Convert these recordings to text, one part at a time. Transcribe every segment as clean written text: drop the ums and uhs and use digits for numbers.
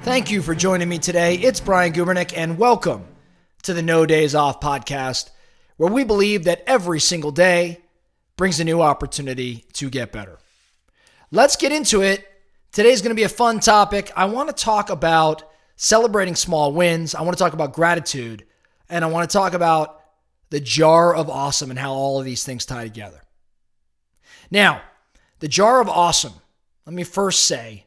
Thank you for joining me today. It's Brian Gubernick, and welcome to the No Days Off podcast, where we believe that every single day brings a new opportunity to get better. Let's get into it. Today's going to be a fun topic. I want to talk about celebrating small wins. I want to talk about gratitude, and I want to talk about the jar of awesome and how all of these things tie together. Now, the jar of awesome, let me first say,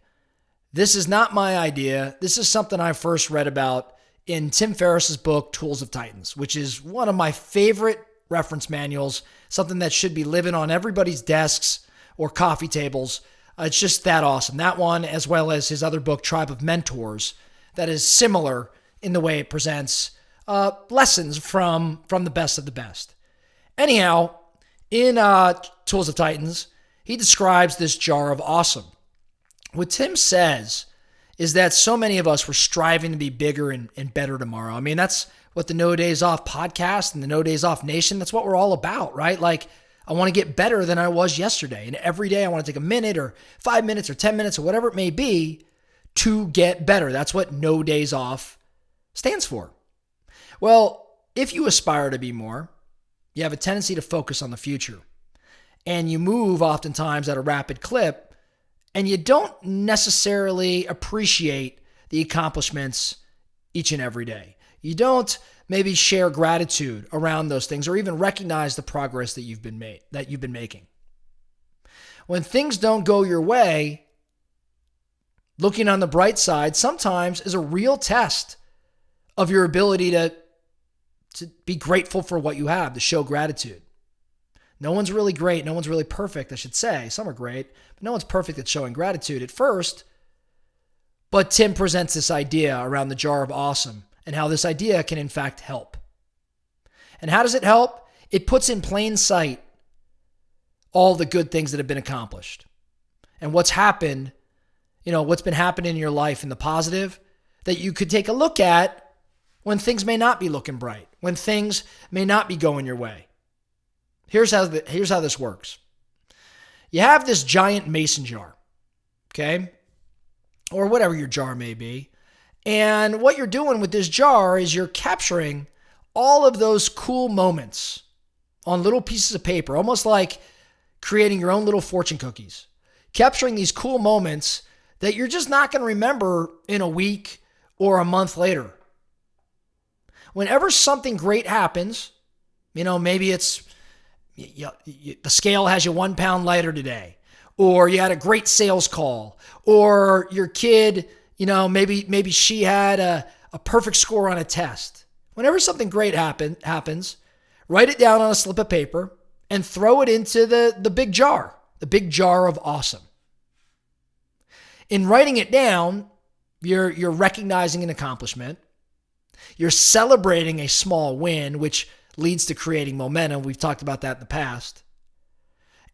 this is not my idea. This is something I first read about in Tim Ferriss's book, Tools of Titans, which is one of my favorite reference manuals, something that should be living on everybody's desks or coffee tables. It's just that awesome. That one, as well as his other book, Tribe of Mentors, that is similar in the way it presents lessons from the best of the best. Anyhow, in Tools of Titans, he describes this jar of awesome. What Tim says is that so many of us were striving to be bigger and better tomorrow. I mean, that's what the No Days Off podcast and the No Days Off Nation, that's what we're all about, right? Like, I want to get better than I was yesterday. And every day I want to take a minute or 5 minutes or 10 minutes or whatever it may be to get better. That's what No Days Off stands for. Well, if you aspire to be more, you have a tendency to focus on the future. And you move oftentimes at a rapid clip, and you don't necessarily appreciate the accomplishments each and every day. You don't maybe share gratitude around those things or even recognize the progress that you've been making. When things don't go your way, looking on the bright side sometimes is a real test of your ability to be grateful for what you have, to show gratitude. No one's really great. No one's really perfect, I should say. Some are great, but no one's perfect at showing gratitude at first. But Tim presents this idea around the jar of awesome and how this idea can in fact help. And how does it help? It puts in plain sight all the good things that have been accomplished and what's happened, what's been happening in your life in the positive that you could take a look at when things may not be looking bright, when things may not be going your way. Here's how this works. You have this giant mason jar, okay? Or whatever your jar may be. And what you're doing with this jar is you're capturing all of those cool moments on little pieces of paper, almost like creating your own little fortune cookies. Capturing these cool moments that you're just not going to remember in a week or a month later. Whenever something great happens, maybe it's the scale has you 1 pound lighter today, or you had a great sales call, or your kid, maybe she had a perfect score on a test. Whenever something great happens, write it down on a slip of paper and throw it into the big jar of awesome. In writing it down, you're recognizing an accomplishment. You're celebrating a small win, which leads to creating momentum. We've talked about that in the past.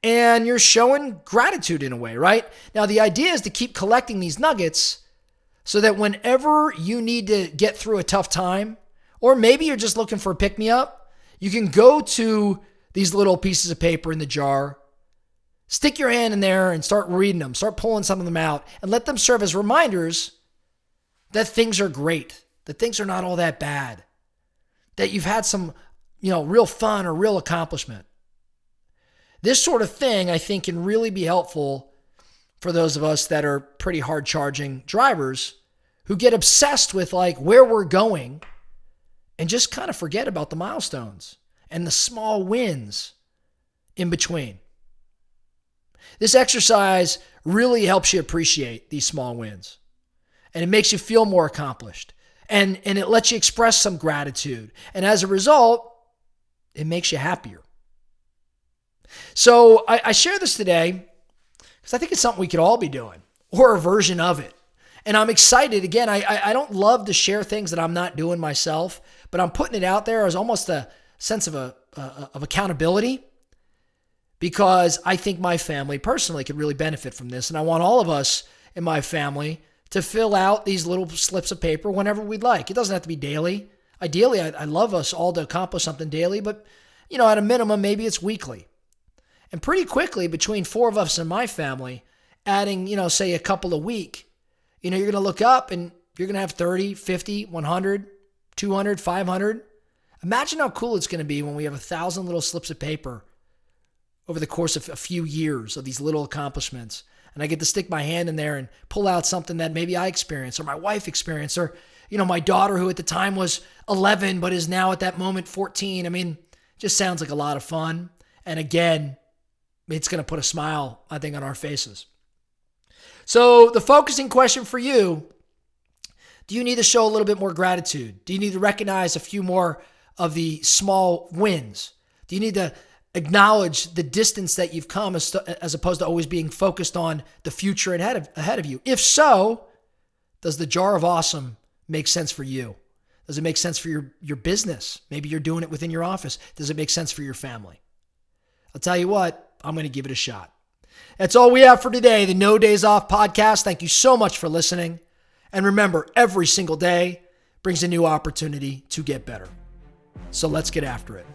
And you're showing gratitude in a way, right? Now, the idea is to keep collecting these nuggets so that whenever you need to get through a tough time, or maybe you're just looking for a pick-me-up, you can go to these little pieces of paper in the jar, stick your hand in there and start reading them, start pulling some of them out, and let them serve as reminders that things are great, that things are not all that bad, that you've had some real fun or real accomplishment. This sort of thing, I think, can really be helpful for those of us that are pretty hard-charging drivers who get obsessed with where we're going and just kind of forget about the milestones and the small wins in between. This exercise really helps you appreciate these small wins, and it makes you feel more accomplished, and it lets you express some gratitude. And as a result, it makes you happier. So I share this today because I think it's something we could all be doing, or a version of it. And I'm excited. Again, I don't love to share things that I'm not doing myself, but I'm putting it out there as almost a sense of accountability, because I think my family personally could really benefit from this. And I want all of us in my family to fill out these little slips of paper whenever we'd like. It doesn't have to be daily. Ideally, I'd love us all to accomplish something daily, but at a minimum, maybe it's weekly. And pretty quickly, between 4 of us in my family, adding, say a couple a week, you're going to look up and If you're going to have 30, 50, 100, 200, 500, imagine how cool it's going to be when we have 1,000 little slips of paper over the course of a few years of these little accomplishments. And I get to stick my hand in there and pull out something that maybe I experienced or my wife experienced or, my daughter who at the time was 11 but is now at that moment 14. I mean, it just sounds like a lot of fun. And again, it's going to put a smile, I think, on our faces. So the focusing question for you, do you need to show a little bit more gratitude? Do you need to recognize a few more of the small wins? Do you need to acknowledge the distance that you've come as opposed to always being focused on the future ahead of you? If so, does the jar of awesome make sense for you? Does it make sense for your business? Maybe you're doing it within your office. Does it make sense for your family? I'll tell you what, I'm going to give it a shot. That's all we have for today, the No Days Off podcast. Thank you so much for listening. And remember, every single day brings a new opportunity to get better. So let's get after it.